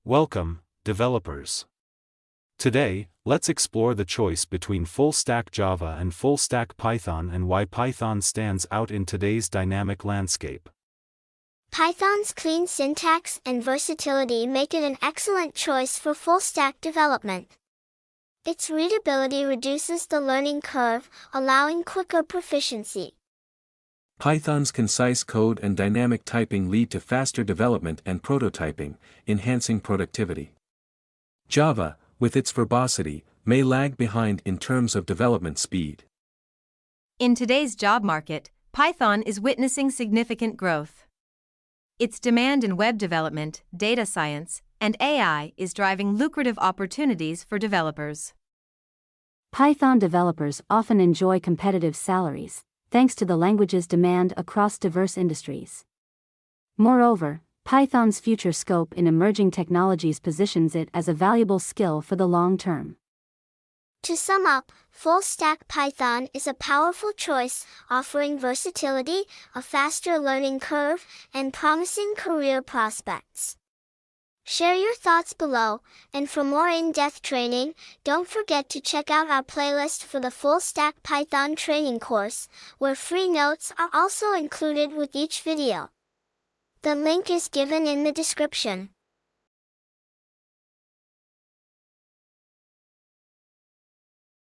Welcome, developers. Today, let's explore the choice between full-stack Java and full-stack Python and why Python stands out in today's dynamic landscape. Python's clean syntax and versatility make it an excellent choice for full-stack development. Its readability reduces the learning curve, allowing quicker proficiency. Python's concise code and dynamic typing lead to faster development and prototyping, enhancing productivity. Java, with its verbosity, may lag behind in terms of development speed. In today's job market, Python is witnessing significant growth. Its demand in web development, data science, and AI is driving lucrative opportunities for developers. Python developers often enjoy competitive salaries, thanks to the language's demand across diverse industries. Moreover, Python's future scope in emerging technologies positions it as a valuable skill for the long term. To sum up, full-stack Python is a powerful choice, offering versatility, a faster learning curve, and promising career prospects. Share your thoughts below, and for more in-depth training, don't forget to check out our playlist for the full-stack Python training course, where free notes are also included with each video. The link is given in the description.